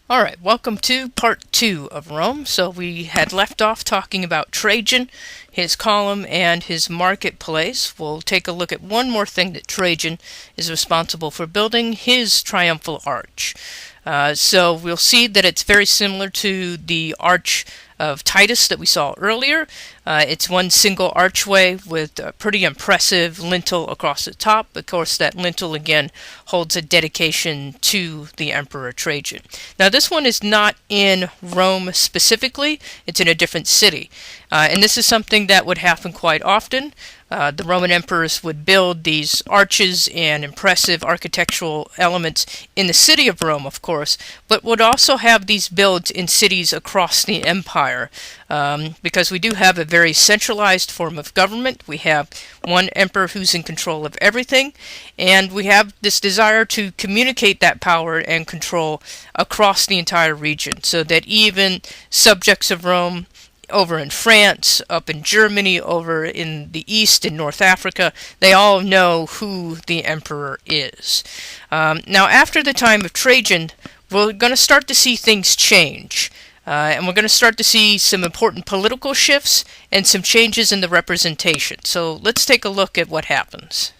All right, welcome to part 2 of Rome. So we had left off talking about Trajan, his column, and his marketplace. We'll take a look at one more thing that Trajan is responsible for building, his triumphal arch. So we'll see that it's very similar to the arch of Titus that we saw earlier. It's one single archway with a pretty impressive lintel across the top. Of course, that lintel again holds a dedication to the Emperor Trajan. Now, this one is not in Rome specifically, it's in a different city. And this is something that would happen quite often. The Roman emperors would build these arches and impressive architectural elements in the city of Rome, of course, but would also have these builds in cities across the empire, because we do have a very centralized form of government. We have one emperor who's in control of everything, and we have this desire to communicate that power and control across the entire region, so that even subjects of Rome over in France, up in Germany, over in the East, in North Africa, they all know who the emperor is. Now, after the time of Trajan, we're going to start to see things change. And we're going to start to see some important political shifts and some changes in the representation. So let's take a look at what happens.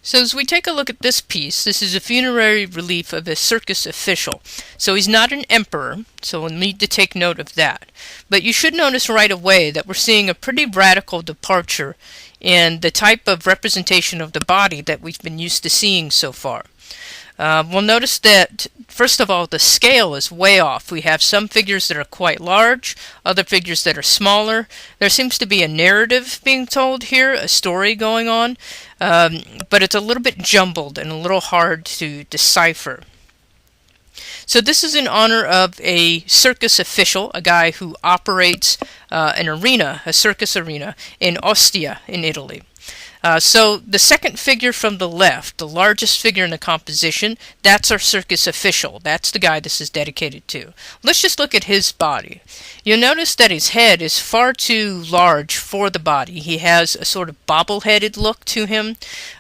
So as we take a look at this piece, this is a funerary relief of a circus official. So he's not an emperor, so we'll need to take note of that. But you should notice right away that we're seeing a pretty radical departure in the type of representation of the body that we've been used to seeing so far. We'll notice that, first of all, the scale is way off. We have some figures that are quite large, other figures that are smaller. There seems to be a narrative being told here, a story going on, but it's a little bit jumbled and a little hard to decipher. So this is in honor of a circus official, a guy who operates an arena, a circus arena, in Ostia in Italy. So the second figure from the left, the largest figure in the composition, that's our circus official. That's the guy this is dedicated to. Let's just look at his body. You'll notice that his head is far too large for the body. He has a sort of bobble-headed look to him.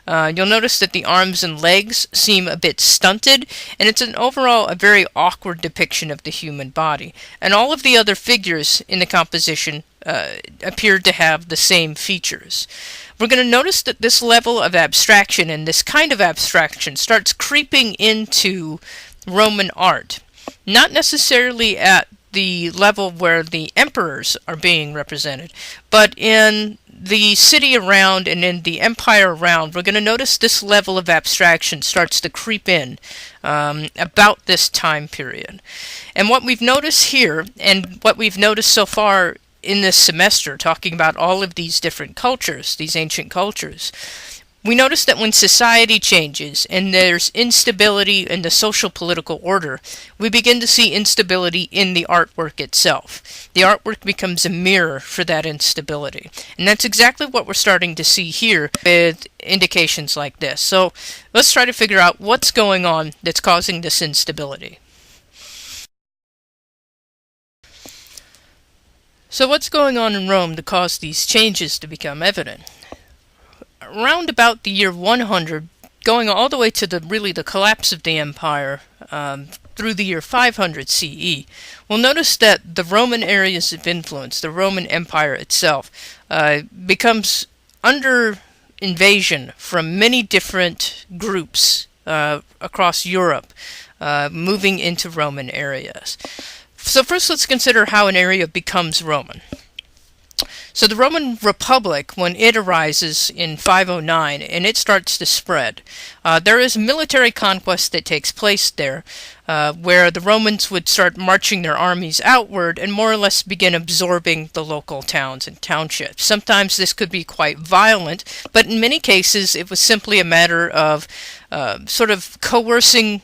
You'll notice that the arms and legs seem a bit stunted, and it's overall a very awkward depiction of the human body. And all of the other figures in the composition appear to have the same features. We're going to notice that this level of abstraction and this kind of abstraction starts creeping into Roman art. Not necessarily at the level where the emperors are being represented, but in the city around and in the empire around, we're going to notice this level of abstraction starts to creep in about this time period. And what we've noticed here, and what we've noticed so far in this semester, talking about all of these different cultures, these ancient cultures, we notice that when society changes and there's instability in the social political order, we begin to see instability in the artwork itself. The artwork becomes a mirror for that instability. And that's exactly what we're starting to see here with indications like this. So let's try to figure out what's going on that's causing this instability. So what's going on in Rome to cause these changes to become evident? Around about the year 100, going all the way to the collapse of the empire through the year 500 CE, we'll notice that the Roman areas of influence, the Roman Empire itself, becomes under invasion from many different groups across Europe, moving into Roman areas. So first let's consider how an area becomes Roman. So the Roman Republic, when it arises in 509 and it starts to spread, there is military conquest that takes place there, where the Romans would start marching their armies outward and more or less begin absorbing the local towns and townships. Sometimes this could be quite violent, but in many cases it was simply a matter of sort of coercing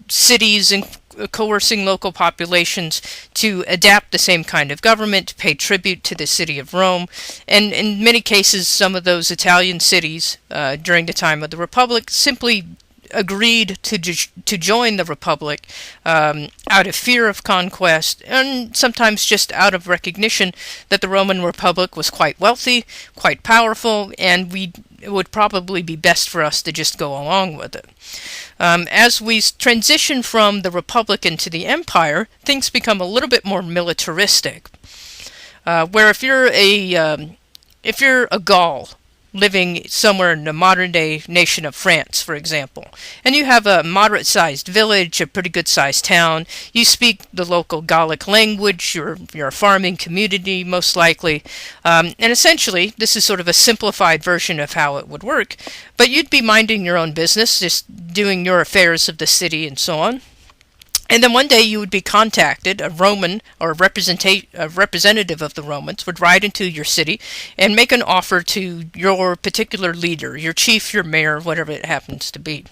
cities and coercing local populations to adapt the same kind of government, pay tribute to the city of Rome, and in many cases some of those Italian cities during the time of the Republic simply agreed to join the Republic out of fear of conquest, and sometimes just out of recognition that the Roman Republic was quite wealthy, quite powerful, and we it would probably be best for us to just go along with it. As we transition from the Republic into the Empire, things become a little bit more militaristic. Where if you're a Gaul living somewhere in the modern-day nation of France, for example, and you have a moderate-sized village, a pretty good-sized town, you speak the local Gallic language, you're a farming community, most likely, and essentially, this is sort of a simplified version of how it would work, but you'd be minding your own business, just doing your affairs of the city and so on. And then one day you would be contacted, a Roman or a representative of the Romans would ride into your city and make an offer to your particular leader, your chief, your mayor, whatever it happens to be.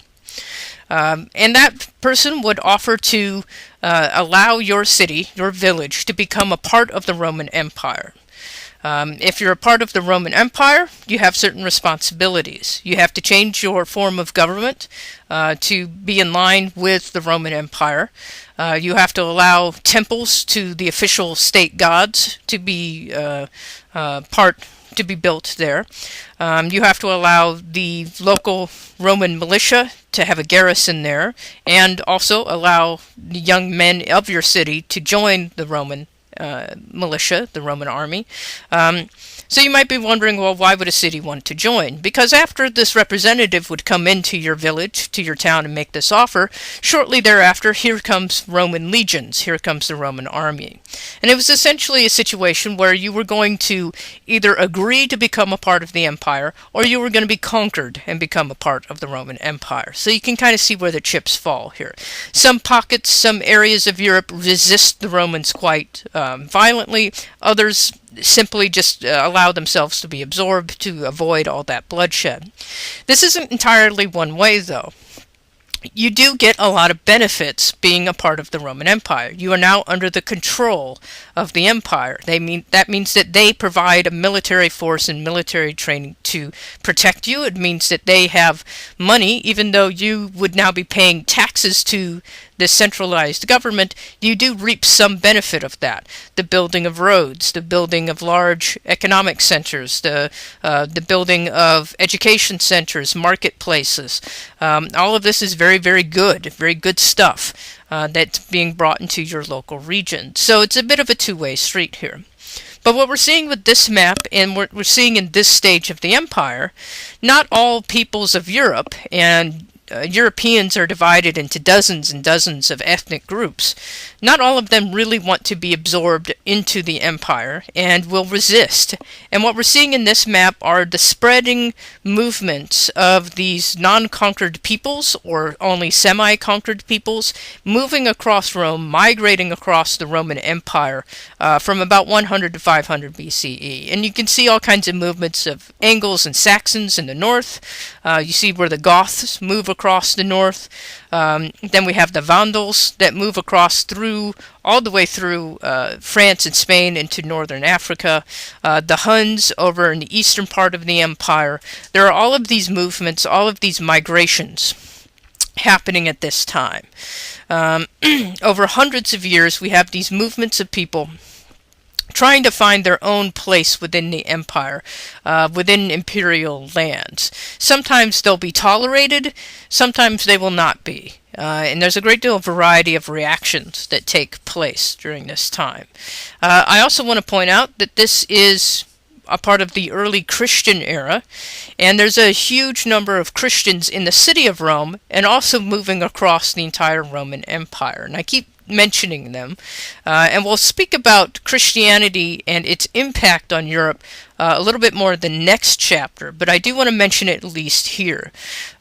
And that person would offer to allow your city, your village, to become a part of the Roman Empire. If you're a part of the Roman Empire, you have certain responsibilities. You have to change your form of government to be in line with the Roman Empire. You have to allow temples to the official state gods to be built there. You have to allow the local Roman militia to have a garrison there, and also allow the young men of your city to join the Roman militia, the Roman army. So you might be wondering, well, why would a city want to join? Because after this representative would come into your village, to your town, and make this offer, shortly thereafter, here comes Roman legions, here comes the Roman army. And it was essentially a situation where you were going to either agree to become a part of the empire, or you were going to be conquered and become a part of the Roman Empire. So you can kind of see where the chips fall here. Some pockets, some areas of Europe resist the Romans quite violently. Others simply just allow themselves to be absorbed to avoid all that bloodshed. This isn't entirely one way, though. You do get a lot of benefits being a part of the Roman Empire. You are now under the control of the empire. That means that they provide a military force and military training to protect you. It means that they have money, even though you would now be paying taxes to the centralized government. You do reap some benefit of that. The building of roads, the building of large economic centers, the building of education centers, marketplaces. All of this is very, very good stuff that's being brought into your local region. So it's a bit of a two-way street here. But what we're seeing with this map, and what we're seeing in this stage of the empire, not all peoples of Europe, and Europeans are divided into dozens and dozens of ethnic groups. Not all of them really want to be absorbed into the empire and will resist. And what we're seeing in this map are the spreading movements of these non-conquered peoples, or only semi-conquered peoples, moving across Rome, migrating across the Roman Empire from about 100 to 500 BCE. And you can see all kinds of movements of Angles and Saxons in the north. You see where the Goths move across the north. Then we have the Vandals that move across all the way through France and Spain into northern Africa. The Huns over in the eastern part of the empire. There are all of these movements, all of these migrations happening at this time. Over hundreds of years, we have these movements of people trying to find their own place within the empire, within imperial lands. Sometimes they'll be tolerated, sometimes they will not be. And there's a great deal of variety of reactions that take place during this time. I also want to point out that this is a part of the early Christian era, and there's a huge number of Christians in the city of Rome, and also moving across the entire Roman Empire. And I keep mentioning them, and we'll speak about Christianity and its impact on Europe a little bit more in the next chapter, but I do want to mention it at least here.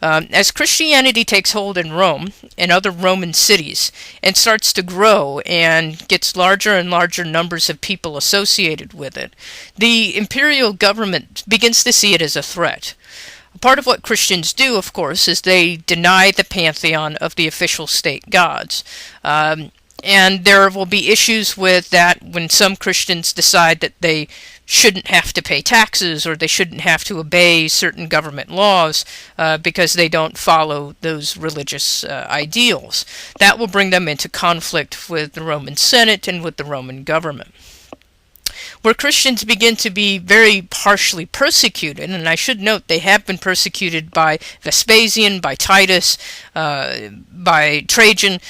As Christianity takes hold in Rome and other Roman cities and starts to grow and gets larger and larger numbers of people associated with it, the imperial government begins to see it as a threat. Part of what Christians do, of course, is they deny the pantheon of the official state gods. And there will be issues with that when some Christians decide that they shouldn't have to pay taxes, or they shouldn't have to obey certain government laws because they don't follow those religious ideals. That will bring them into conflict with the Roman Senate and with the Roman government. where Christians begin to be very harshly persecuted. And I should note they have been persecuted by Vespasian, by Titus, by Trajan.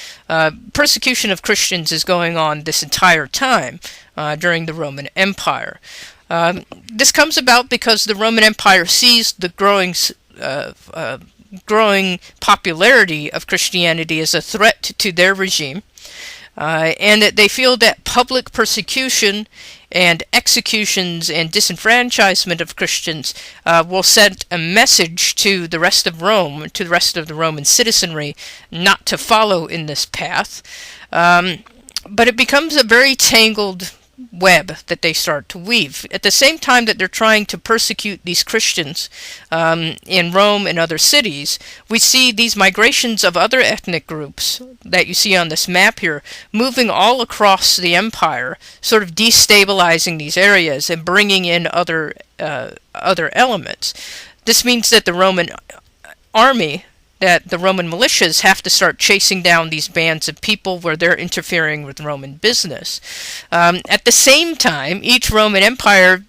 Persecution of Christians is going on this entire time during the Roman Empire. This comes about because the Roman Empire sees the growing popularity of Christianity as a threat to their regime, and that they feel that public persecution and executions and disenfranchisement of Christians will send a message to the rest of Rome, to the rest of the Roman citizenry, not to follow in this path. But it becomes a very tangled web that they start to weave. At the same time that they're trying to persecute these Christians in Rome and other cities, we see these migrations of other ethnic groups that you see on this map here moving all across the empire, sort of destabilizing these areas and bringing in other elements. This means that the Roman army, that the Roman militias have to start chasing down these bands of people where they're interfering with Roman business. At the same time, each Roman emperor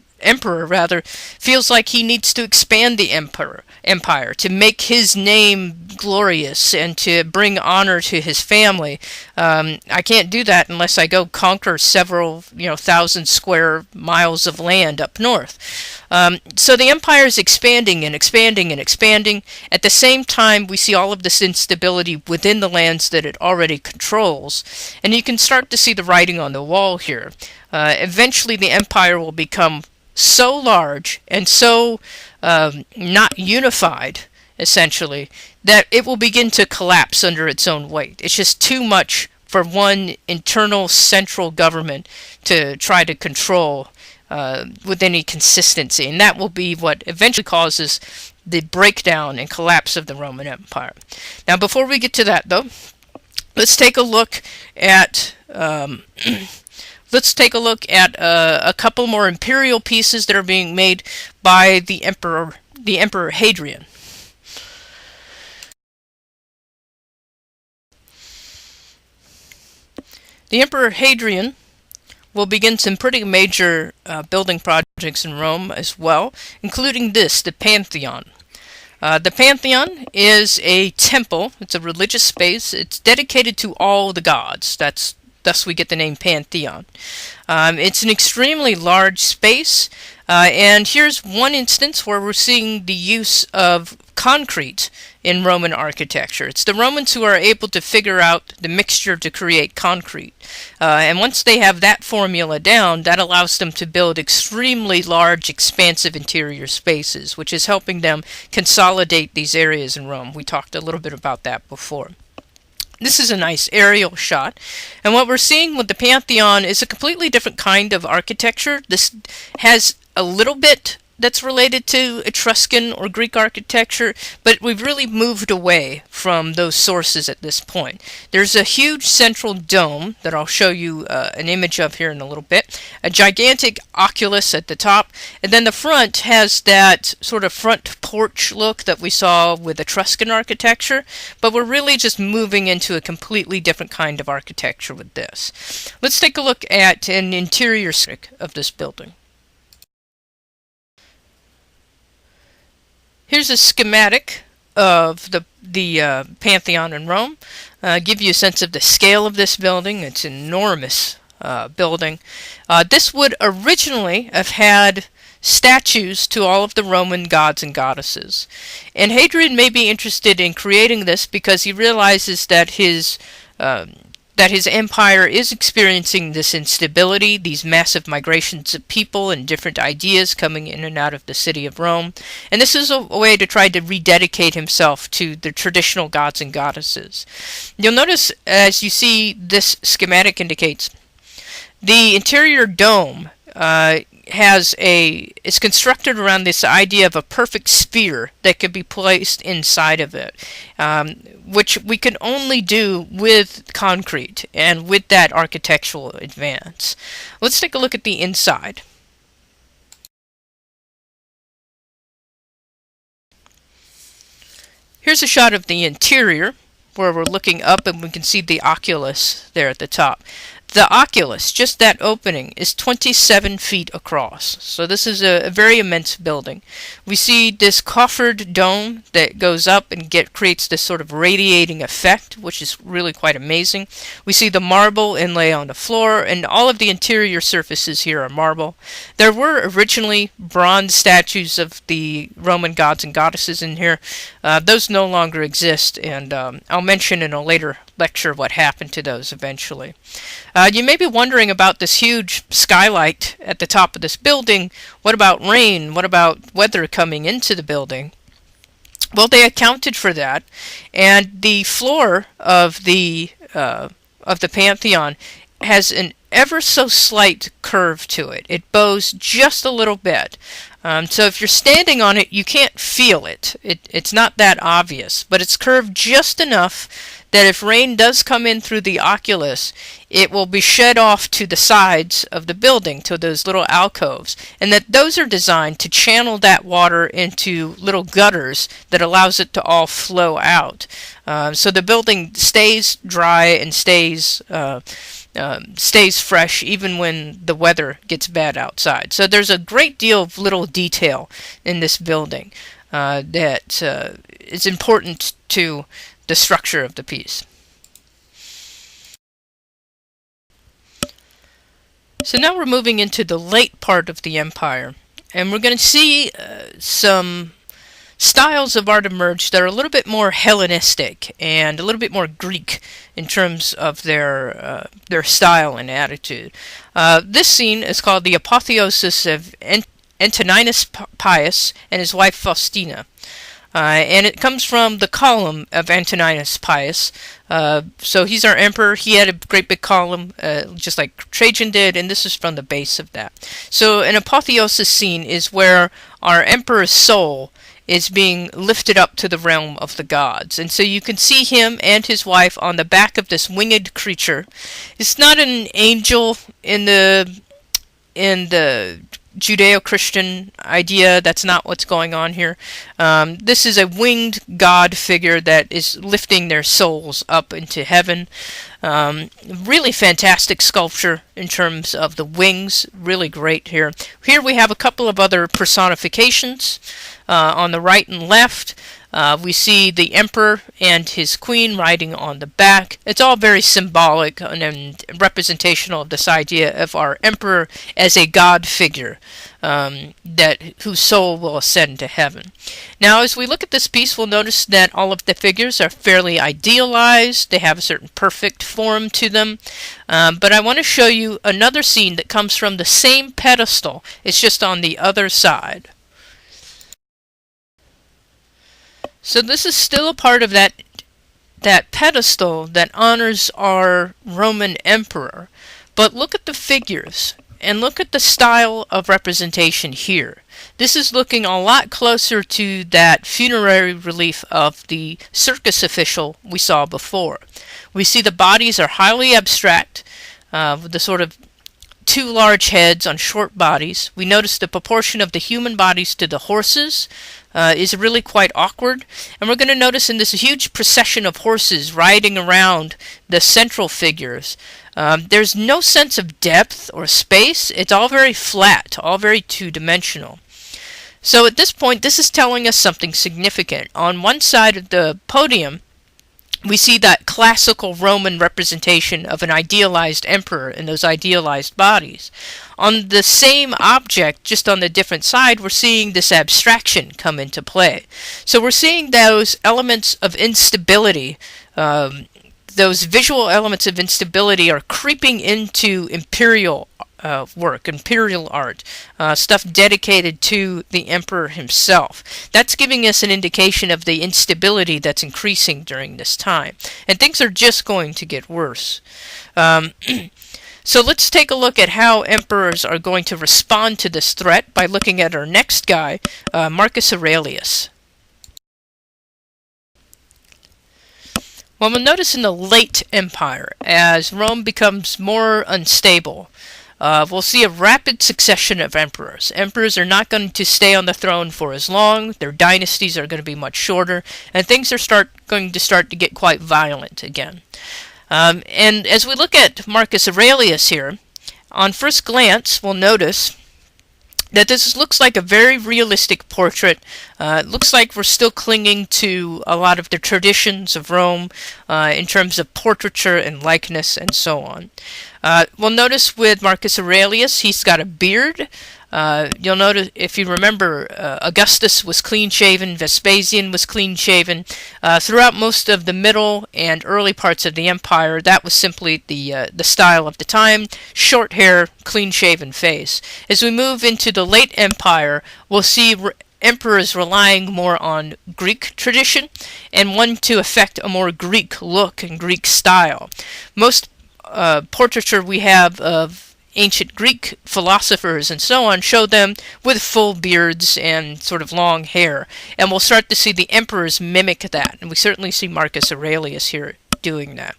feels like he needs to expand the empire to make his name glorious and to bring honor to his family. I can't do that unless I go conquer several, 1,000 square miles of land up north. So the empire is expanding and expanding and expanding. At the same time, we see all of this instability within the lands that it already controls. And you can start to see the writing on the wall here. Eventually, the empire will become so large and so not unified, essentially, that it will begin to collapse under its own weight. It's just too much for one internal central government to try to control with any consistency, and that will be what eventually causes the breakdown and collapse of the Roman Empire. Now, before we get to that, though, let's take a look at a couple more imperial pieces that are being made by the Emperor Hadrian. The Emperor Hadrian will begin some pretty major building projects in Rome as well, including this, the Pantheon. The Pantheon is a temple. It's a religious space. It's dedicated to all the gods. Thus we get the name Pantheon. It's an extremely large space, and here's one instance where we're seeing the use of concrete in Roman architecture. It's the Romans who are able to figure out the mixture to create concrete. And once they have that formula down, that allows them to build extremely large, expansive interior spaces, which is helping them consolidate these areas in Rome. We talked a little bit about that before. This is a nice aerial shot, and what we're seeing with the Pantheon is a completely different kind of architecture. This has a little bit that's related to Etruscan or Greek architecture, but we've really moved away from those sources at this point. There's a huge central dome that I'll show you an image of here in a little bit, a gigantic oculus at the top, and then the front has that sort of front porch look that we saw with Etruscan architecture, but we're really just moving into a completely different kind of architecture with this. Let's take a look at an interior of this building. Here's a schematic of the Pantheon in Rome. Give you a sense of the scale of this building. It's an enormous building. This would originally have had statues to all of the Roman gods and goddesses. And Hadrian may be interested in creating this because he realizes that his empire is experiencing this instability, these massive migrations of people and different ideas coming in and out of the city of Rome. And this is a way to try to rededicate himself to the traditional gods and goddesses. You'll notice, as you see this schematic indicates, the interior dome is constructed around this idea of a perfect sphere that could be placed inside of it, which we can only do with concrete and with that architectural advance. Let's take a look at the inside. Here's a shot of the interior where we're looking up and we can see the oculus there at the top. The oculus, just that opening, is 27 feet across. So this is a very immense building. We see this coffered dome that goes up and creates this sort of radiating effect, which is really quite amazing. We see the marble inlay on the floor, and all of the interior surfaces here are marble. There were originally bronze statues of the Roman gods and goddesses in here. Those no longer exist, and I'll mention in a later lecture what happened to those eventually. You may be wondering about this huge skylight at the top of this building. What about rain? What about weather coming into the building? Well, they accounted for that, and the floor of the Pantheon has an ever so slight curve to it. It bows just a little bit. So if you're standing on it, you can't feel it. It's not that obvious, but it's curved just enough that if rain does come in through the oculus, it will be shed off to the sides of the building, to those little alcoves, and that those are designed to channel that water into little gutters that allows it to all flow out. So the building stays dry and stays fresh even when the weather gets bad outside. So there's a great deal of little detail in this building that is important to the structure of the piece. So now we're moving into the late part of the empire, and we're going to see some styles of art emerge that are a little bit more Hellenistic and a little bit more Greek in terms of their style and attitude. This scene is called the Apotheosis of Antoninus Pius and his wife Faustina. And it comes from the column of Antoninus Pius. So he's our emperor. He had a great big column, just like Trajan did, and this is from the base of that. So an apotheosis scene is where our emperor's soul is being lifted up to the realm of the gods. And so you can see him and his wife on the back of this winged creature. It's not an angel in the Judeo-Christian idea. That's not what's going on here. This is a winged god figure that is lifting their souls up into heaven. Really fantastic sculpture in terms of the wings. Really great here. Here we have a couple of other personifications on the right and left. We see the emperor and his queen riding on the back. It's all very symbolic and representational of this idea of our emperor as a god figure whose soul will ascend to heaven. Now, as we look at this piece, we'll notice that all of the figures are fairly idealized. They have a certain perfect form to them. But I want to show you another scene that comes from the same pedestal. It's just on the other side. So this is still a part of that pedestal that honors our Roman emperor. But look at the figures, and look at the style of representation here. This is looking a lot closer to that funerary relief of the circus official we saw before. We see the bodies are highly abstract, with the sort of two large heads on short bodies. We notice the proportion of the human bodies to the horses is really quite awkward. And we're going to notice in this huge procession of horses riding around the central figures, there's no sense of depth or space. It's all very flat, all very two-dimensional. So at this point, this is telling us something significant. On one side of the podium, we see that classical Roman representation of an idealized emperor in those idealized bodies. On the same object, just on the different side, we're seeing this abstraction come into play. So we're seeing those elements of instability, those visual elements of instability are creeping into imperial work, imperial art, stuff dedicated to the emperor himself. That's giving us an indication of the instability that's increasing during this time. And things are just going to get worse. So let's take a look at how emperors are going to respond to this threat by looking at our next guy, Marcus Aurelius. Well, we'll notice in the late empire, as Rome becomes more unstable, we'll see a rapid succession of emperors. Emperors are not going to stay on the throne for as long. Their dynasties are going to be much shorter, and things are going to start to get quite violent again. And as we look at Marcus Aurelius here, on first glance, we'll notice that this looks like a very realistic portrait. It looks like we're still clinging to a lot of the traditions of Rome in terms of portraiture and likeness and so on. We'll notice with Marcus Aurelius, he's got a beard. You'll notice, if you remember, Augustus was clean-shaven, Vespasian was clean-shaven. Throughout most of the middle and early parts of the empire, that was simply the style of the time: short hair, clean-shaven face. As we move into the late empire, we'll see emperors relying more on Greek tradition and one to affect a more Greek look and Greek style. Most portraiture we have of ancient Greek philosophers and so on show them with full beards and sort of long hair, and we'll start to see the emperors mimic that, and we certainly see Marcus Aurelius here doing that.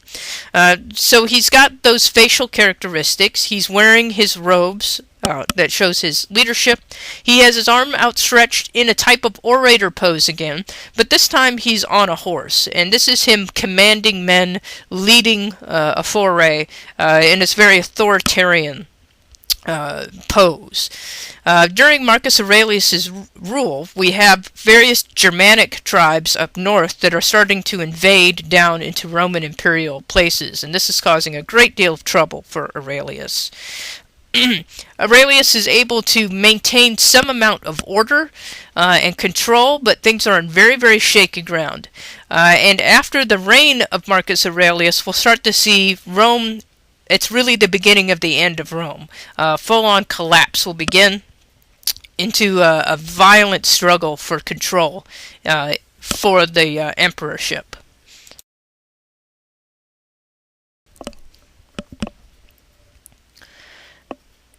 So he's got those facial characteristics. He's wearing his robes that shows his leadership. He has his arm outstretched in a type of orator pose again, but this time he's on a horse, and this is him commanding men, leading a foray in this very authoritarian pose. During Marcus Aurelius's rule, we have various Germanic tribes up north that are starting to invade down into Roman imperial places, and this is causing a great deal of trouble for Aurelius. Aurelius is able to maintain some amount of order and control, but things are on very, very shaky ground. And after the reign of Marcus Aurelius, we'll start to see Rome. It's really the beginning of the end of Rome. Full-on collapse will begin into a violent struggle for control for the emperorship.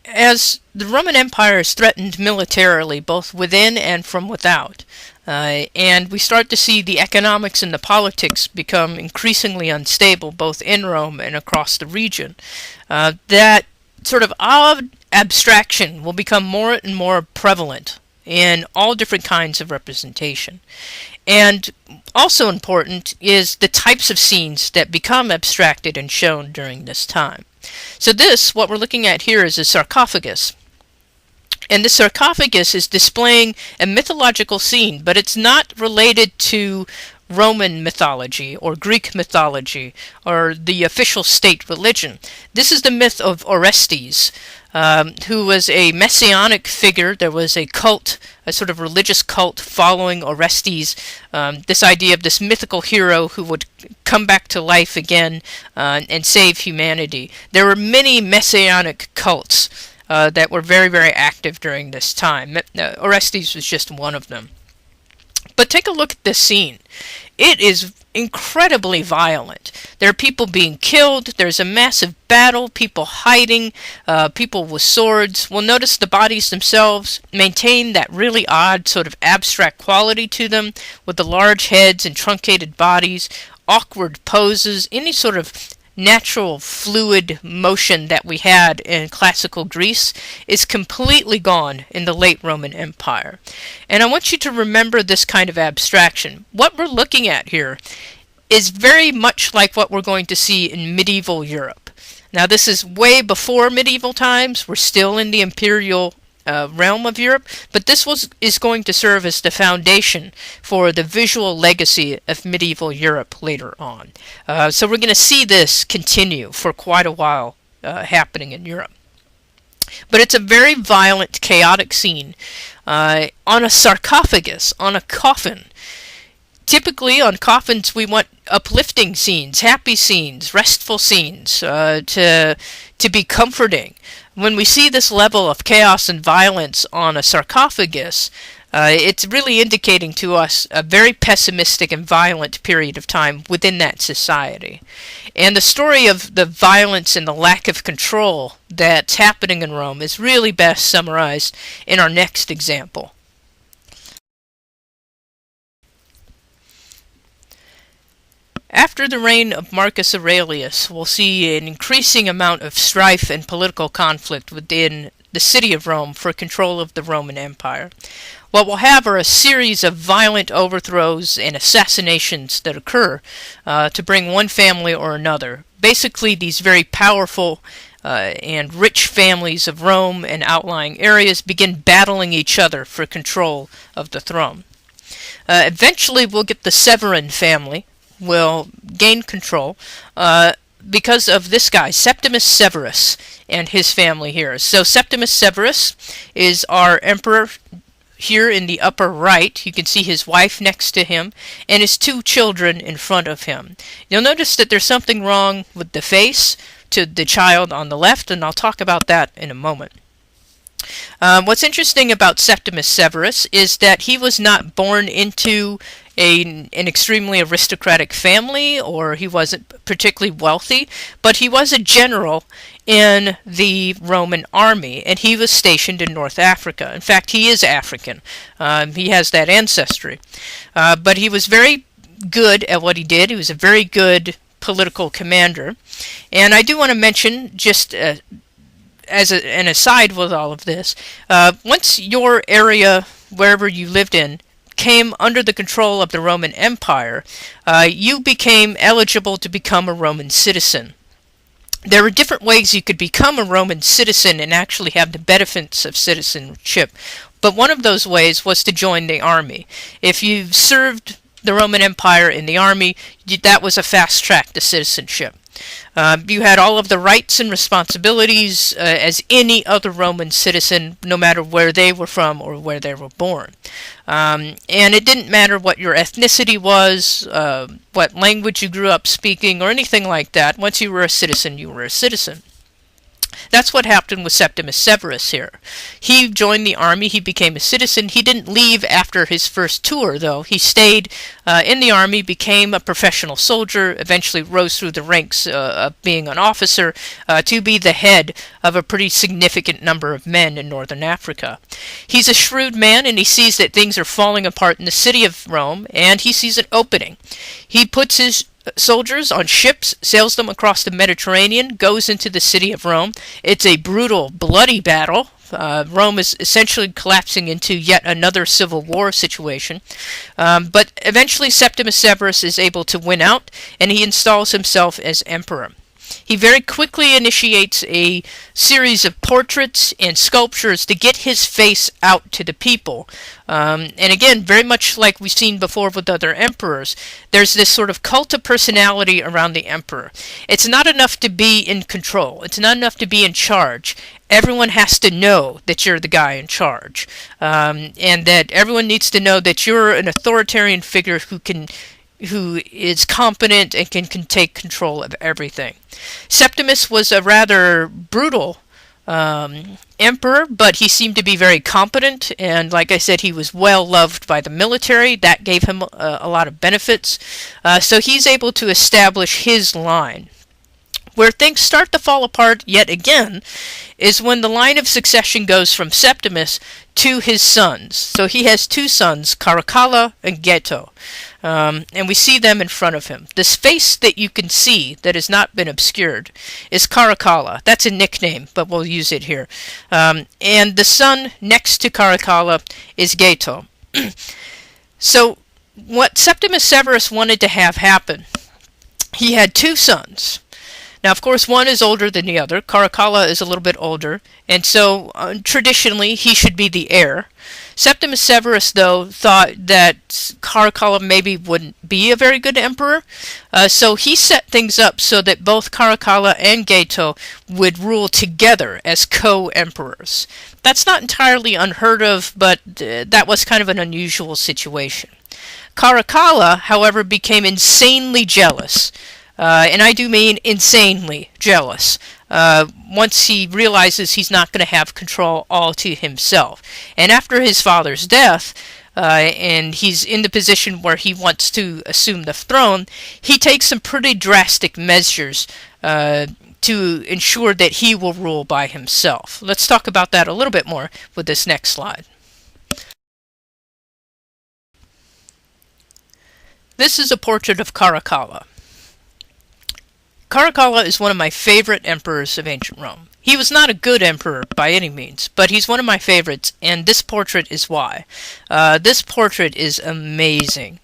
As the Roman Empire is threatened militarily, both within and from without, and we start to see the economics and the politics become increasingly unstable, both in Rome and across the region, that sort of odd abstraction will become more and more prevalent in all different kinds of representation. And also important is the types of scenes that become abstracted and shown during this time. So this, what we're looking at here, is a sarcophagus. And the sarcophagus is displaying a mythological scene, but it's not related to Roman mythology or Greek mythology or the official state religion. This is the myth of Orestes, who was a messianic figure. There was a cult, a sort of religious cult following Orestes, this idea of this mythical hero who would come back to life again and save humanity. There were many messianic cults that were very, very active during this time. Orestes was just one of them. But take a look at this scene. It is incredibly violent. There are people being killed, there's a massive battle, people hiding, people with swords. We'll notice the bodies themselves maintain that really odd sort of abstract quality to them, with the large heads and truncated bodies, awkward poses, any sort of natural fluid motion that we had in classical Greece is completely gone in the late Roman Empire. And I want you to remember this kind of abstraction. What we're looking at here is very much like what we're going to see in medieval Europe. Now this is way before medieval times. We're still in the imperial realm of Europe, but this is going to serve as the foundation for the visual legacy of medieval Europe later on. So we're going to see this continue for quite a while happening in Europe. But it's a very violent, chaotic scene on a sarcophagus, on a coffin. Typically on coffins we want uplifting scenes, happy scenes, restful scenes to be comforting. When we see this level of chaos and violence on a sarcophagus, it's really indicating to us a very pessimistic and violent period of time within that society. And the story of the violence and the lack of control that's happening in Rome is really best summarized in our next example. After the reign of Marcus Aurelius, we'll see an increasing amount of strife and political conflict within the city of Rome for control of the Roman Empire. What we'll have are a series of violent overthrows and assassinations that occur to bring one family or another basically these very powerful and rich families of Rome and outlying areas begin battling each other for control of the throne. Eventually we'll get the Severan family will gain control because of this guy, Septimus Severus, and his family here. So Septimus Severus is our emperor here in the upper right. You can see his wife next to him and his two children in front of him. You'll notice that there's something wrong with the face to the child on the left, and I'll talk about that in a moment. What's interesting about Septimus Severus is that he was not born into an extremely aristocratic family, or he wasn't particularly wealthy, but he was a general in the Roman army, and he was stationed in North Africa. In fact, he is African. He has that ancestry. But he was very good at what he did. He was a very good political commander. And I do want to mention, just as an aside with all of this, once your area, wherever you lived in, came under the control of the Roman Empire, you became eligible to become a Roman citizen. There were different ways you could become a Roman citizen and actually have the benefits of citizenship, but one of those ways was to join the army. If you served the Roman Empire in the army, that was a fast track to citizenship. You had all of the rights and responsibilities as any other Roman citizen, no matter where they were from or where they were born. And it didn't matter what your ethnicity was, what language you grew up speaking, or anything like that. Once you were a citizen, you were a citizen. That's what happened with Septimus Severus here. He joined the army, he became a citizen. He didn't leave after his first tour, though. He stayed in the army, became a professional soldier, eventually rose through the ranks of being an officer to be the head of a pretty significant number of men in northern Africa. He's a shrewd man, and he sees that things are falling apart in the city of Rome, and he sees an opening. He puts his soldiers on ships, sails them across the Mediterranean, goes into the city of Rome. It's a brutal, bloody battle. Rome is essentially collapsing into yet another civil war situation. But eventually Septimus Severus is able to win out, and he installs himself as emperor. He very quickly initiates a series of portraits and sculptures to get his face out to the people. And again, very much like we've seen before with other emperors, there's this sort of cult of personality around the emperor. It's not enough to be in control. It's not enough to be in charge. Everyone has to know that you're the guy in charge. And that everyone needs to know that you're an authoritarian figure who is competent and can take control of everything. Septimus was a rather brutal emperor, but he seemed to be very competent, and like I said, he was well loved by the military. That gave him a lot of benefits. So he's able to establish his line. Where things start to fall apart yet again is when the line of succession goes from Septimus to his sons. So he has two sons, Caracalla and Ghetto, and we see them in front of him. This face that you can see that has not been obscured is Caracalla. That's a nickname, but we'll use it here. And the son next to Caracalla is Ghetto. So what Septimus Severus wanted to have happen, he had two sons. Now, of course, one is older than the other. Caracalla is a little bit older, and so traditionally he should be the heir. Septimus Severus, though, thought that Caracalla maybe wouldn't be a very good emperor, so he set things up so that both Caracalla and Ghetto would rule together as co-emperors. That's not entirely unheard of, but that was kind of an unusual situation. Caracalla, however, became insanely jealous. And I do mean insanely jealous. Once he realizes he's not going to have control all to himself. And after his father's death, and he's in the position where he wants to assume the throne, he takes some pretty drastic measures to ensure that he will rule by himself. Let's talk about that a little bit more with this next slide. This is a portrait of Caracalla. Caracalla is one of my favorite emperors of ancient Rome. He was not a good emperor by any means, but he's one of my favorites, and this portrait is why. This portrait is amazing.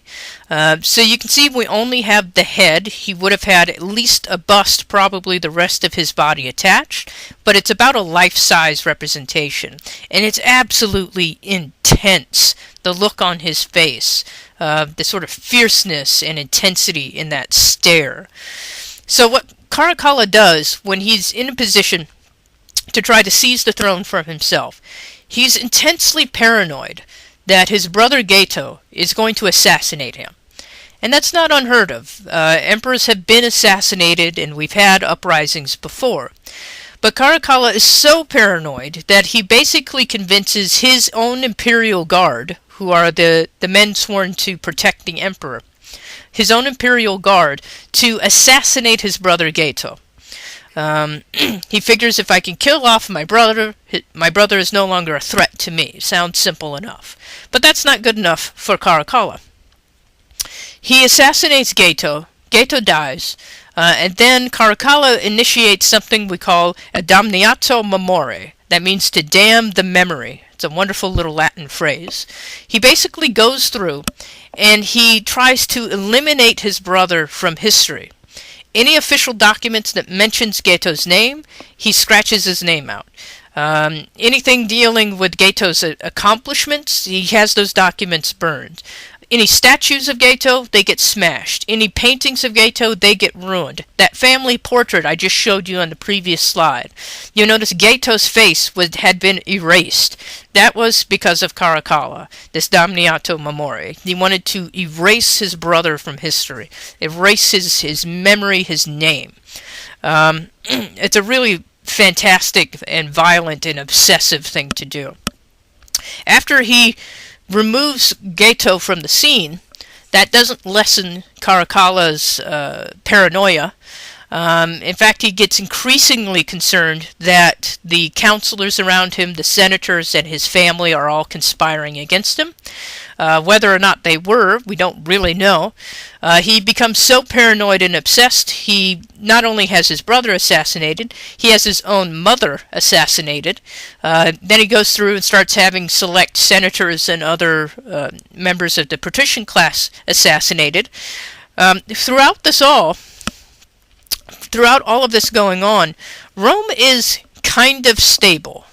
So you can see we only have the head. He would have had at least a bust, probably the rest of his body attached, but it's about a life-size representation, and it's absolutely intense. The look on his face, the sort of fierceness and intensity in that stare. So what Caracalla does when he's in a position to try to seize the throne for himself, he's intensely paranoid that his brother Gato is going to assassinate him. And that's not unheard of. Emperors have been assassinated, and we've had uprisings before. But Caracalla is so paranoid that he basically convinces his own imperial guard, who are the men sworn to protect the emperor, his own imperial guard, to assassinate his brother Gato. He figures, if I can kill off my brother is no longer a threat to me. Sounds simple enough. But that's not good enough for Caracalla. He assassinates Gato. Gato dies. And then Caracalla initiates something we call a damnatio memoriae. That means to damn the memory. It's a wonderful little Latin phrase. He basically goes through and he tries to eliminate his brother from history. Any official documents that mentions Gato's name, he scratches his name out. Anything dealing with Gato's accomplishments, he has those documents burned. Any statues of Gato, they get smashed. Any paintings of Gato, they get ruined. That family portrait I just showed you on the previous slide, you'll notice Gato's face had been erased. That was because of Caracalla, this damnatio memoriae. He wanted to erase his brother from history, erase his memory, his name. It's a really fantastic and violent and obsessive thing to do. After he removes Gato from the scene, that doesn't lessen Caracalla's paranoia. In fact, he gets increasingly concerned that the counselors around him, the senators and his family, are all conspiring against him. Whether or not they were, we don't really know. He becomes so paranoid and obsessed, he not only has his brother assassinated, he has his own mother assassinated. Then he goes through and starts having select senators and other members of the patrician class assassinated. Throughout all of this going on, Rome is kind of stable.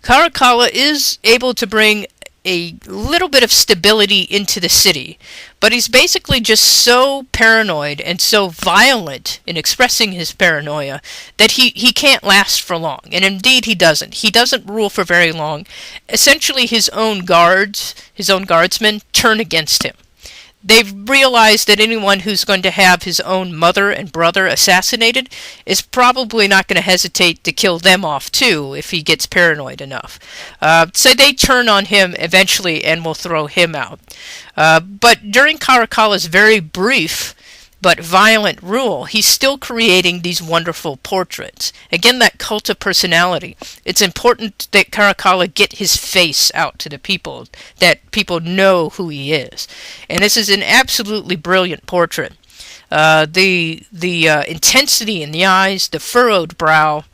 Caracalla is able to bring a little bit of stability into the city, but he's basically just so paranoid and so violent in expressing his paranoia that he can't last for long. And indeed he doesn't. He doesn't rule for very long. Essentially his own guardsmen turn against him. They've realized that anyone who's going to have his own mother and brother assassinated is probably not going to hesitate to kill them off too if he gets paranoid enough. So they turn on him eventually and will throw him out. But during Caracalla's very brief but violent rule, he's still creating these wonderful portraits. Again, that cult of personality. It's important that Caracalla get his face out to the people, that people know who he is. And this is an absolutely brilliant portrait. The intensity in the eyes, the furrowed brow,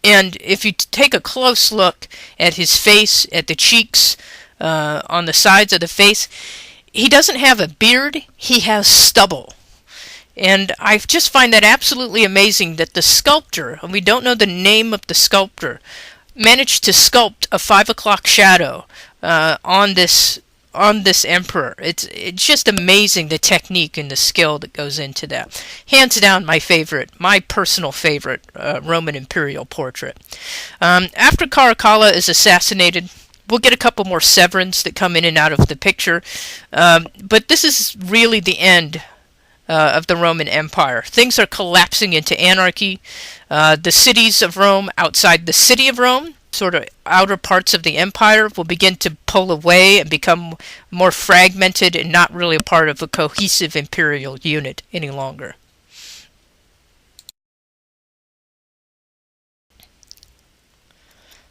and if you take a close look at his face, at the cheeks, on the sides of the face, he doesn't have a beard, he has stubble. And I just find that absolutely amazing that the sculptor, and we don't know the name of the sculptor, managed to sculpt a 5 o'clock shadow on this emperor. It's just amazing, the technique and the skill that goes into that. Hands down my personal favorite Roman imperial portrait. After Caracalla is assassinated, we'll get a couple more Severins that come in and out of the picture, but this is really the end of the Roman Empire. Things are collapsing into anarchy. The cities of Rome, outside the city of Rome, sort of outer parts of the empire, will begin to pull away and become more fragmented and not really a part of a cohesive imperial unit any longer.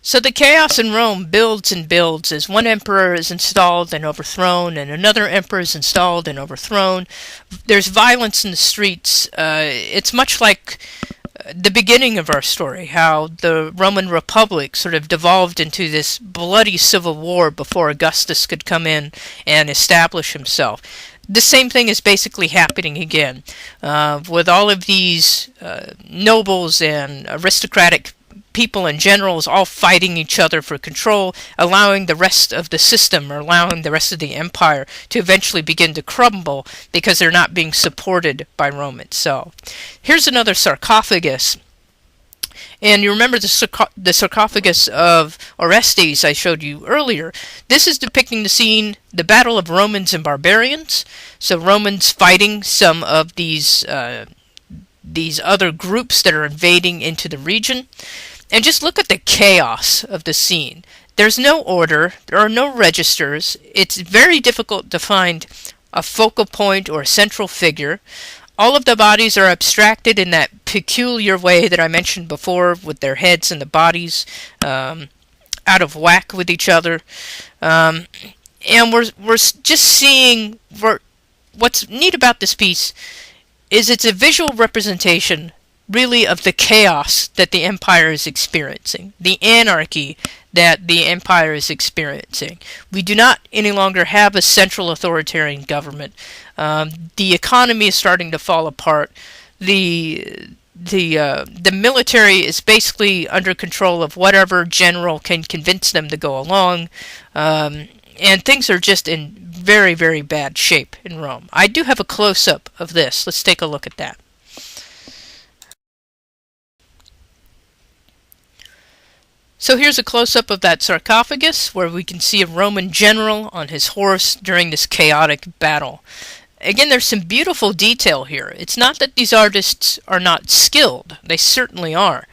So the chaos in Rome builds and builds as one emperor is installed and overthrown, and another emperor is installed and overthrown. There's violence in the streets. It's much like the beginning of our story, how the Roman Republic sort of devolved into this bloody civil war before Augustus could come in and establish himself. The same thing is basically happening again, with all of these nobles and aristocratic people and generals all fighting each other for control, allowing the rest of the system, or allowing the rest of the empire to eventually begin to crumble because they're not being supported by Rome itself. Here's another sarcophagus. And you remember the sarcophagus of Orestes I showed you earlier. This is depicting the scene, the battle of Romans and barbarians. So Romans fighting some of these other groups that are invading into the region. And just look at the chaos of the scene. There's no order. There are no registers. It's very difficult to find a focal point or a central figure. All of the bodies are abstracted in that peculiar way that I mentioned before, with their heads and the bodies out of whack with each other. And we're just seeing, what's neat about this piece is it's a visual representation really of the chaos that the empire is experiencing, the anarchy that the empire is experiencing. We do not any longer have a central authoritarian government. The economy is starting to fall apart. The military is basically under control of whatever general can convince them to go along, and things are just in very, very bad shape in Rome. I do have a close-up of this. Let's take a look at that. So here's a close-up of that sarcophagus, where we can see a Roman general on his horse during this chaotic battle. Again, there's some beautiful detail here. It's not that these artists are not skilled. They certainly are.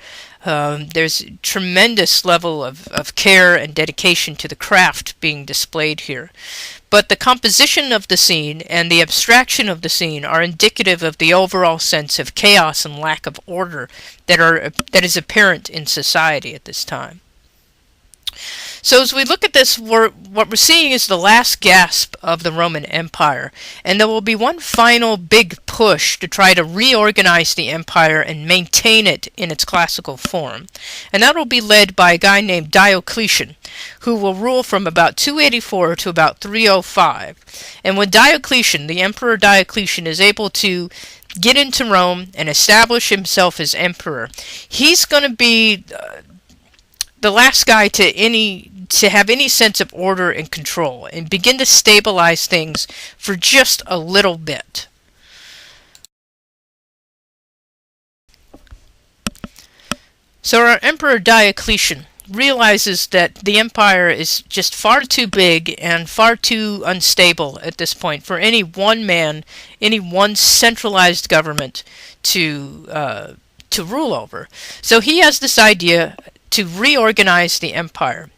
There's a tremendous level of care and dedication to the craft being displayed here. But the composition of the scene and the abstraction of the scene are indicative of the overall sense of chaos and lack of order that is apparent in society at this time. So as we look at this, what we're seeing is the last gasp of the Roman Empire, and there will be one final big push to try to reorganize the empire and maintain it in its classical form. And that will be led by a guy named Diocletian, who will rule from about 284 to about 305. And when Diocletian, the Emperor Diocletian, is able to get into Rome and establish himself as emperor, he's going to be the last guy to have any sense of order and control and begin to stabilize things for just a little bit. So our Emperor Diocletian realizes that the empire is just far too big and far too unstable at this point for any one man, any one centralized government to rule over. So he has this idea to reorganize the empire,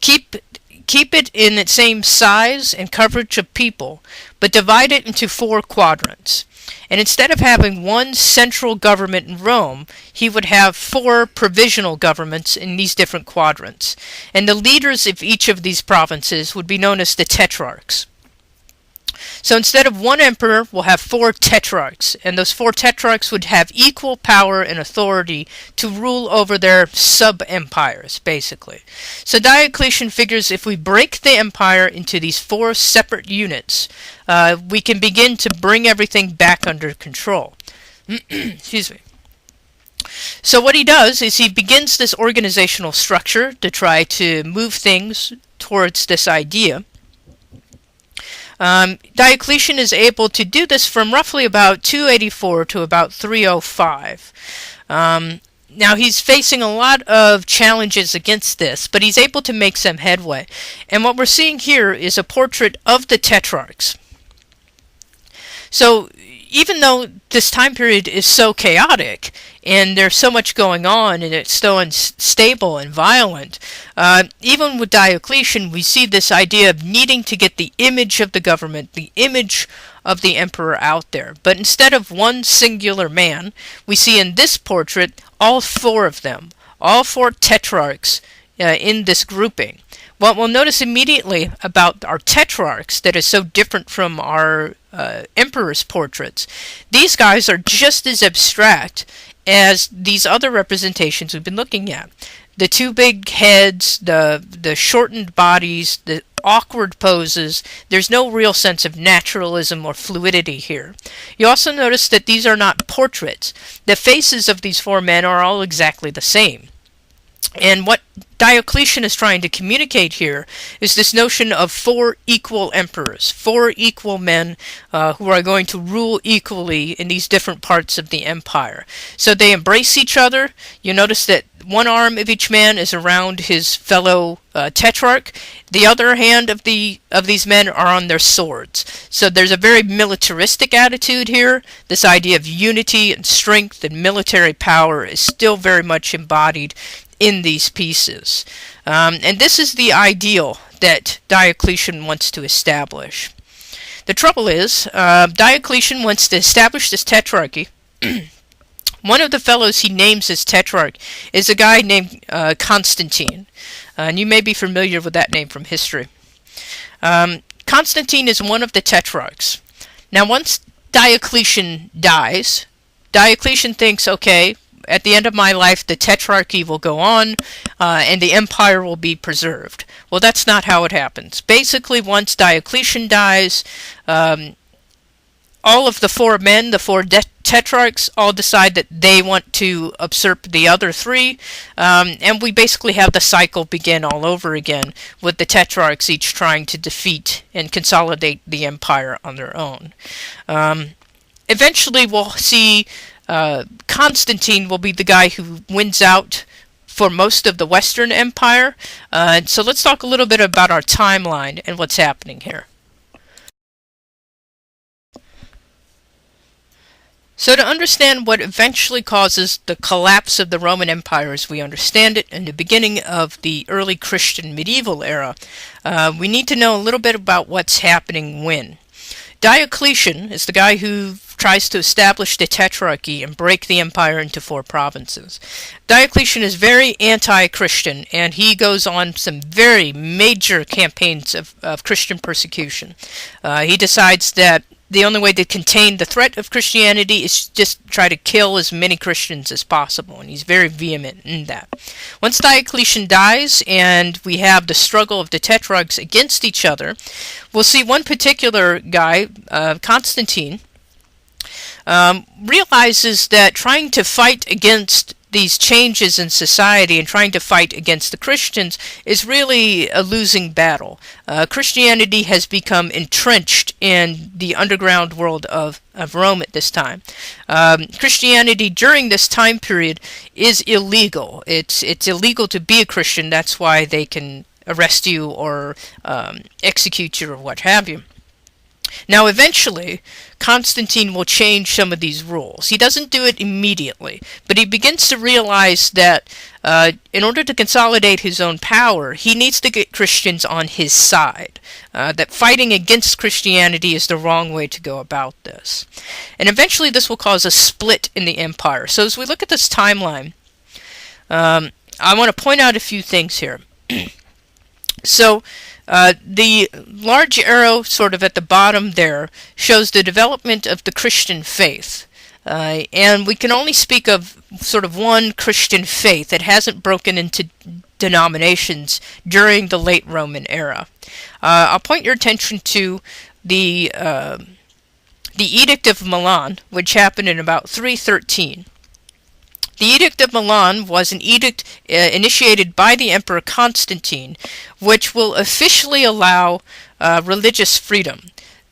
keep it in its same size and coverage of people, but divide it into 4 quadrants. And instead of having one central government in Rome, he would have 4 provisional governments in these different quadrants. And the leaders of each of these provinces would be known as the tetrarchs. So instead of one emperor, we'll have 4 tetrarchs, and those 4 tetrarchs would have equal power and authority to rule over their sub-empires, basically. So Diocletian figures if we break the empire into these 4 separate units, we can begin to bring everything back under control. Excuse me. So what he does is he begins this organizational structure to try to move things towards this idea. Diocletian is able to do this from roughly about 284 to about 305. Now he's facing a lot of challenges against this, but he's able to make some headway. And what we're seeing here is a portrait of the tetrarchs. So even though this time period is so chaotic and there's so much going on and it's so unstable and violent, even with Diocletian we see this idea of needing to get the image of the government, the image of the emperor out there. But instead of one singular man, we see in this portrait all 4 of them, all 4 tetrarchs in this grouping? Well, we'll notice immediately about our tetrarchs that is so different from our emperor's portraits. These guys are just as abstract as these other representations we've been looking at. The two big heads, the shortened bodies, the awkward poses. There's no real sense of naturalism or fluidity here. You also notice that these are not portraits. The faces of these four men are all exactly the same. And what Diocletian is trying to communicate here is this notion of four equal emperors, four equal men who are going to rule equally in these different parts of the empire. So they embrace each other. You notice that one arm of each man is around his fellow tetrarch. The other hand of these men are on their swords. So there's a very militaristic attitude here. This idea of unity and strength and military power is still very much embodied in these pieces. And this is the ideal that Diocletian wants to establish. The trouble is, Diocletian wants to establish this tetrarchy. One of the fellows he names as tetrarch is a guy named Constantine. And you may be familiar with that name from history. Constantine is one of the tetrarchs. Now, once Diocletian dies, Diocletian thinks, okay, at the end of my life, the tetrarchy will go on, and the empire will be preserved. Well, that's not how it happens. Basically, once Diocletian dies, all of the four men, the four tetrarchs, all decide that they want to usurp the other three, and we basically have the cycle begin all over again, with the tetrarchs each trying to defeat and consolidate the empire on their own. Eventually, we'll see Constantine will be the guy who wins out for most of the Western Empire. So let's talk a little bit about our timeline and what's happening here. So to understand what eventually causes the collapse of the Roman Empire as we understand it in the beginning of the early Christian medieval era, we need to know a little bit about what's happening when. Diocletian is the guy who tries to establish the tetrarchy and break the empire into four provinces. Diocletian is very anti-Christian, and he goes on some very major campaigns of Christian persecution. He decides that the only way to contain the threat of Christianity is just try to kill as many Christians as possible, and he's very vehement in that. Once Diocletian dies and we have the struggle of the tetrarchs against each other, we'll see one particular guy, Constantine, realizes that trying to fight against these changes in society and trying to fight against the Christians is really a losing battle. Christianity has become entrenched in the underground world of Rome at this time. Christianity during this time period is illegal. It's illegal to be a Christian. That's why they can arrest you or execute you or what have you. Now, eventually, Constantine will change some of these rules. He doesn't do it immediately, but he begins to realize that in order to consolidate his own power, he needs to get Christians on his side, that fighting against Christianity is the wrong way to go about this. And eventually this will cause a split in the empire. So as we look at this timeline, I want to point out a few things here. So, the large arrow sort of at the bottom there shows the development of the Christian faith. And we can only speak of sort of one Christian faith that hasn't broken into denominations during the late Roman era. I'll point your attention to the Edict of Milan, which happened in about 313. The Edict of Milan was an edict initiated by the Emperor Constantine, which will officially allow religious freedom.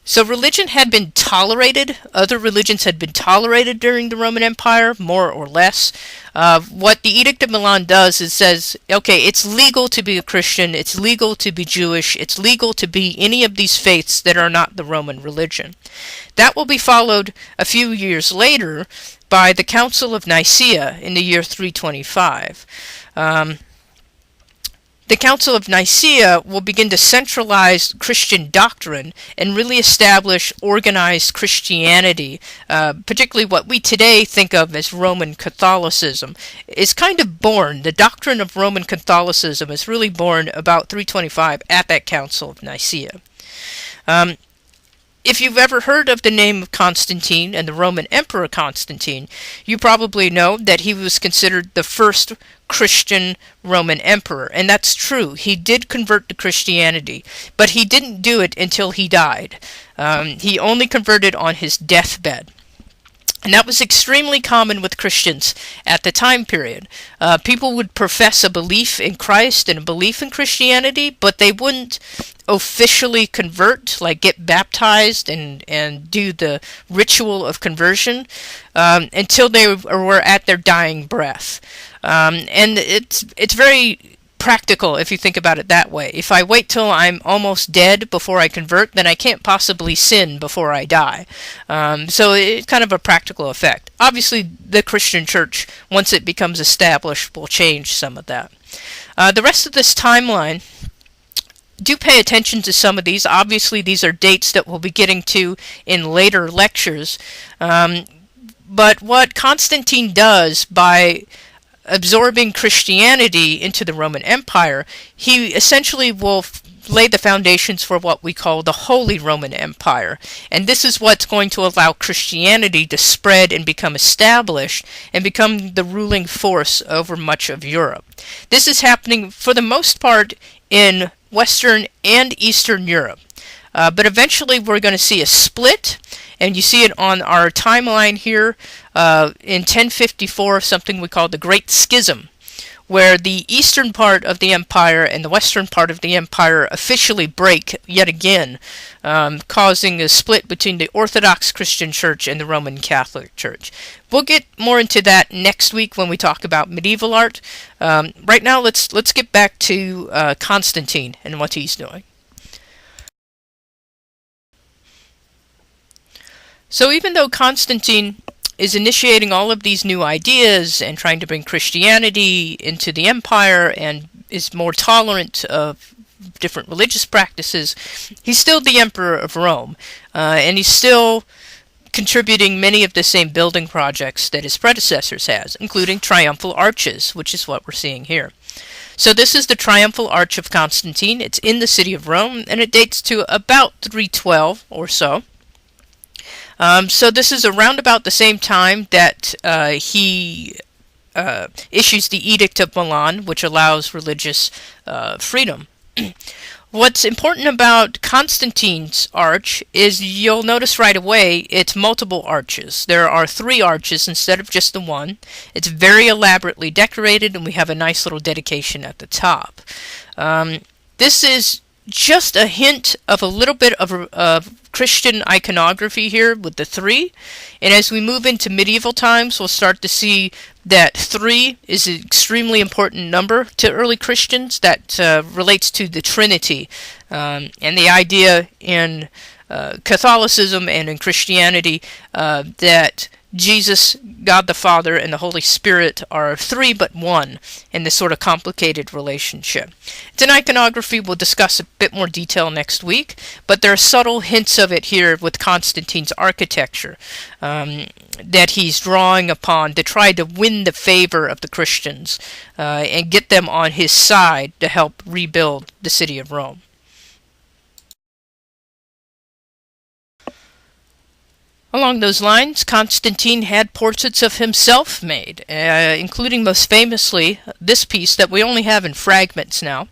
So religion had been tolerated. Other religions had been tolerated during the Roman Empire, more or less. What the Edict of Milan does is says, okay, it's legal to be a Christian, it's legal to be Jewish, it's legal to be any of these faiths that are not the Roman religion. That will be followed a few years later by the Council of Nicaea in the year 325. the Council of Nicaea will begin to centralize Christian doctrine and really establish organized Christianity, particularly what we today think of as Roman Catholicism. Is kind of born, the doctrine of Roman Catholicism is really born about 325 at that Council of Nicaea. If you've ever heard of the name of Constantine and the Roman Emperor Constantine, you probably know that he was considered the first Christian Roman emperor, and that's true. He did convert to Christianity, but he didn't do it until he died. He only converted on his deathbed. And that was extremely common with Christians at the time period. People would profess a belief in Christ and a belief in Christianity, but they wouldn't officially convert, like get baptized and do the ritual of conversion, until they were at their dying breath. And it's very practical if you think about it that way. If I wait till I'm almost dead before I convert, then I can't possibly sin before I die. So it's kind of a practical effect. Obviously, the Christian church, once it becomes established, will change some of that. The rest of this timeline, do pay attention to some of these. Obviously, these are dates that we'll be getting to in later lectures. But what Constantine does by absorbing Christianity into the Roman Empire, he essentially will lay the foundations for what we call the Holy Roman Empire. And this is what's going to allow Christianity to spread and become established and become the ruling force over much of Europe. This is happening for the most part in Western and Eastern Europe. But eventually we're going to see a split, and you see it on our timeline here in 1054, something we call the Great Schism, where the eastern part of the empire and the western part of the empire officially break yet again, causing a split between the Orthodox Christian Church and the Roman Catholic Church. We'll get more into that next week when we talk about medieval art. Right now, let's get back to Constantine and what he's doing. So even though Constantine is initiating all of these new ideas and trying to bring Christianity into the empire and is more tolerant of different religious practices, he's still the emperor of Rome, and he's still contributing many of the same building projects that his predecessors has, including triumphal arches, which is what we're seeing here. So this is the Triumphal Arch of Constantine. It's in the city of Rome, and it dates to about 312 or so. So this is around about the same time that he issues the Edict of Milan, which allows religious freedom. What's important about Constantine's arch is you'll notice right away it's multiple arches. There are 3 arches instead of just the one. It's very elaborately decorated, and we have a nice little dedication at the top. This is just a hint of a little bit of Christian iconography here with the 3. And as we move into medieval times, we'll start to see that 3 is an extremely important number to early Christians that relates to the Trinity. And the idea in Catholicism and in Christianity that Jesus, God the Father, and the Holy Spirit are 3 but 1 in this sort of complicated relationship. It's an iconography we'll discuss a bit more detail next week, but there are subtle hints of it here with Constantine's architecture that he's drawing upon to try to win the favor of the Christians and get them on his side to help rebuild the city of Rome. Along those lines, Constantine had portraits of himself made, including most famously this piece that we only have in fragments now.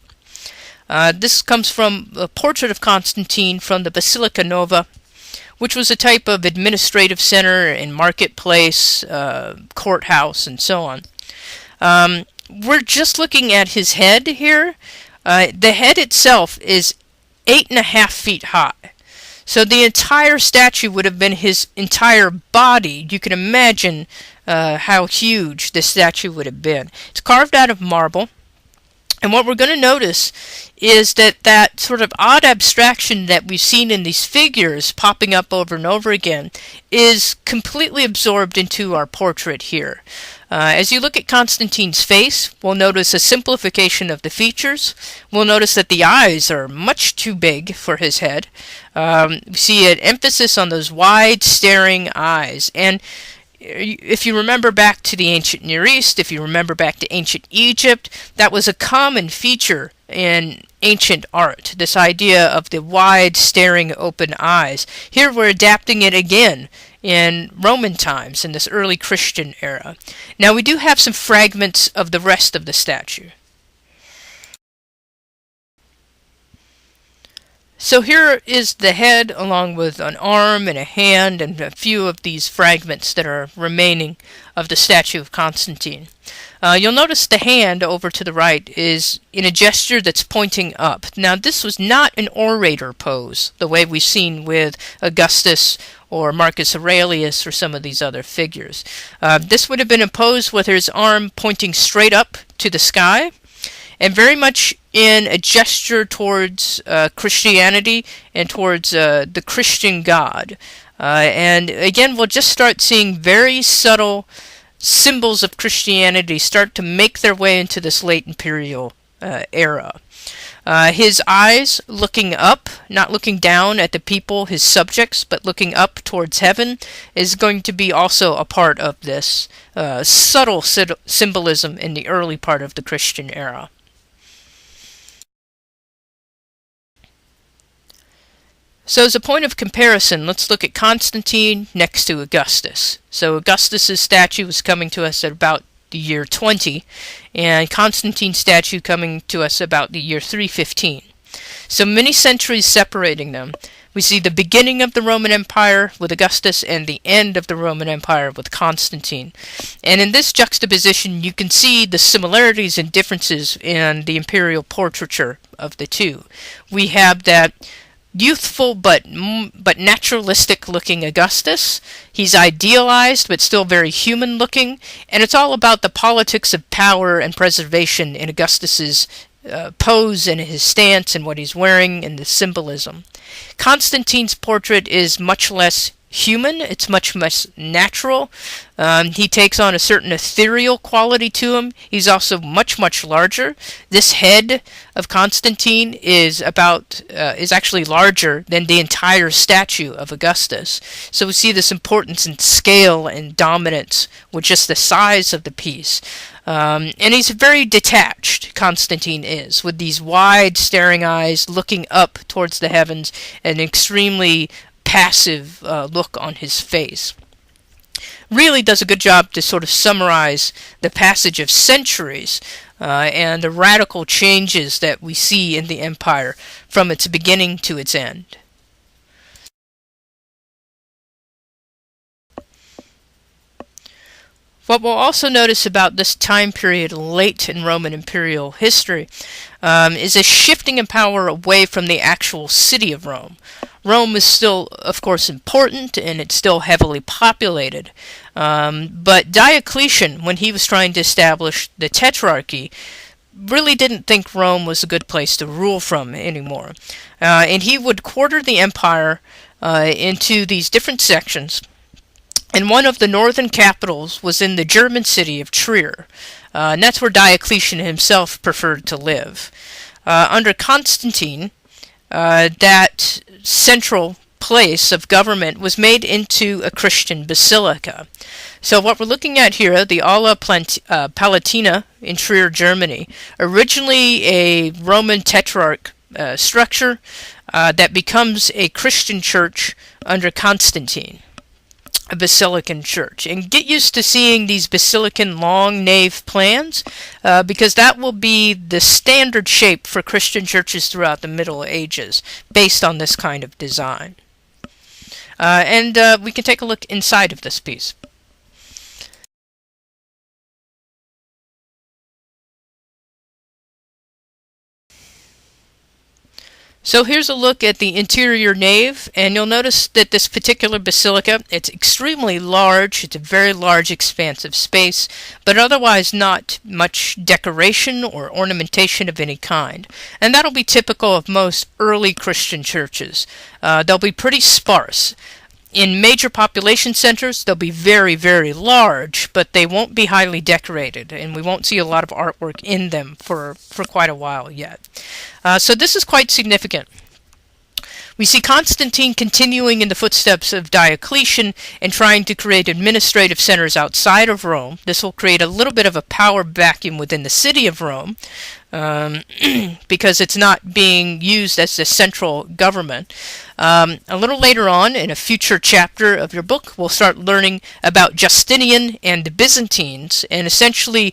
This comes from a portrait of Constantine from the Basilica Nova, which was a type of administrative center and marketplace, courthouse, and so on. We're just looking at his head here. The head itself is 8.5 feet high. So the entire statue would have been his entire body. You can imagine how huge this statue would have been. It's carved out of marble. And what we're going to notice is that that sort of odd abstraction that we've seen in these figures popping up over and over again is completely absorbed into our portrait here. As you look at Constantine's face, we'll notice a simplification of the features. We'll notice that the eyes are much too big for his head. We see an emphasis on those wide, staring eyes. And if you remember back to the ancient Near East, if you remember back to ancient Egypt, that was a common feature in ancient art, this idea of the wide, staring, open eyes. Here we're adapting it again in Roman times, in this early Christian era. Now we do have some fragments of the rest of the statue. So here is the head along with an arm and a hand and a few of these fragments that are remaining of the statue of Constantine. You'll notice the hand over to the right is in a gesture that's pointing up. Now this was not an orator pose, the way we've seen with Augustus or Marcus Aurelius or some of these other figures. This would have been a pose with his arm pointing straight up to the sky, and very much in a gesture towards Christianity and towards the Christian God. And again, we'll just start seeing very subtle symbols of Christianity start to make their way into this late imperial era. His eyes looking up, not looking down at the people, his subjects, but looking up towards heaven, is going to be also a part of this subtle symbolism in the early part of the Christian era. So as a point of comparison, let's look at Constantine next to Augustus. So Augustus's statue is coming to us at about the year 20, and Constantine's statue coming to us about the year 315. So many centuries separating them. We see the beginning of the Roman Empire with Augustus and the end of the Roman Empire with Constantine. And in this juxtaposition, you can see the similarities and differences in the imperial portraiture of the two. We have that youthful but naturalistic looking Augustus. He's idealized but still very human looking, and it's all about the politics of power and preservation in Augustus's pose and his stance and what he's wearing and the symbolism. Constantine's portrait is much less human. It's much natural. He takes on a certain ethereal quality to him. He's also much larger. This head of Constantine is actually larger than the entire statue of Augustus. So we see this importance in scale and dominance with just the size of the piece. And he's very detached, Constantine is, with these wide staring eyes looking up towards the heavens, and extremely passive look on his face. Really does a good job to sort of summarize the passage of centuries and the radical changes that we see in the empire from its beginning to its end. What we'll also notice about this time period late in Roman imperial history is a shifting in power away from the actual city of Rome. Rome is still, of course, important, and it's still heavily populated. But Diocletian, when he was trying to establish the Tetrarchy, really didn't think Rome was a good place to rule from anymore. And he would quarter the empire into these different sections. And one of the northern capitals was in the German city of Trier. And that's where Diocletian himself preferred to live. Under Constantine, that central place of government was made into a Christian basilica. So what we're looking at here, the Aula Palatina in Trier, Germany, originally a Roman tetrarch structure that becomes a Christian church under Constantine, a basilican church. And get used to seeing these basilican long nave plans, because that will be the standard shape for Christian churches throughout the Middle Ages, based on this kind of design. And we can take a look inside of this piece. So here's a look at the interior nave, and you'll notice that this particular basilica, it's extremely large. It's a very large, expansive space, but otherwise not much decoration or ornamentation of any kind. And that'll be typical of most early Christian churches. They'll be pretty sparse. In major population centers, they'll be very, very large, but they won't be highly decorated, and we won't see a lot of artwork in them for quite a while yet. So this is quite significant. We see Constantine continuing in the footsteps of Diocletian and trying to create administrative centers outside of Rome. This will create a little bit of a power vacuum within the city of Rome because it's not being used as the central government. A little later on, in a future chapter of your book, we'll start learning about Justinian and the Byzantines, and essentially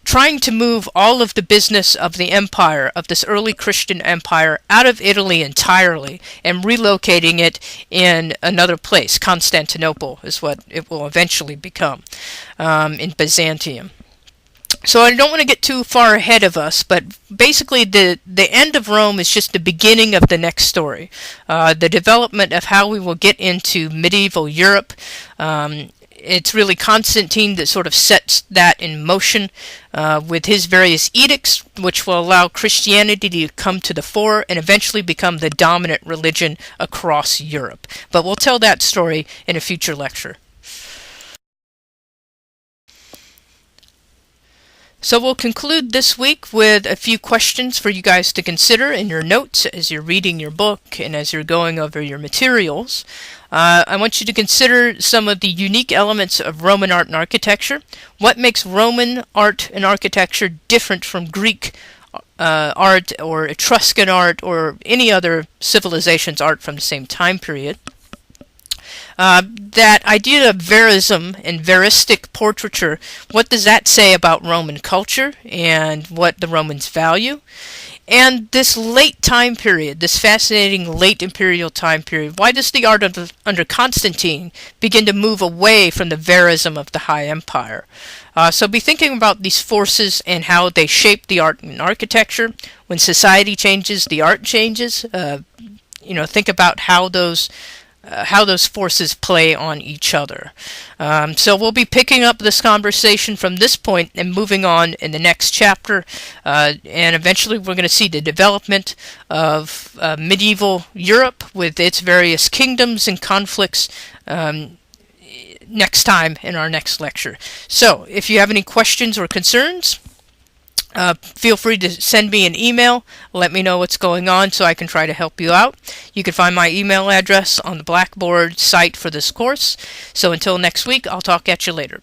trying to move all of the business of the empire, of this early Christian empire, out of Italy entirely and relocating it in another place. Constantinople is what it will eventually become, in Byzantium. So I don't want to get too far ahead of us, but basically the end of Rome is just the beginning of the next story. The development of how we will get into medieval Europe. It's really Constantine that sort of sets that in motion with his various edicts, which will allow Christianity to come to the fore and eventually become the dominant religion across Europe. But we'll tell that story in a future lecture. So we'll conclude this week with a few questions for you guys to consider in your notes as you're reading your book and as you're going over your materials. I want you to consider some of the unique elements of Roman art and architecture. What makes Roman art and architecture different from Greek art or Etruscan art or any other civilization's art from the same time period? That idea of verism and veristic portraiture, what does that say about Roman culture and what the Romans value? And this late time period, this fascinating late imperial time period, why does the art under Constantine begin to move away from the verism of the high empire? So be thinking about these forces and how they shape the art and architecture. When society changes, the art changes. Think about how those forces play on each other. So we'll be picking up this conversation from this point and moving on in the next chapter, and eventually we're going to see the development of medieval Europe with its various kingdoms and conflicts next time in our next lecture. So if you have any questions or concerns, feel free to send me an email. Let me know what's going on so I can try to help you out. You can find my email address on the Blackboard site for this course. So until next week, I'll talk at you later.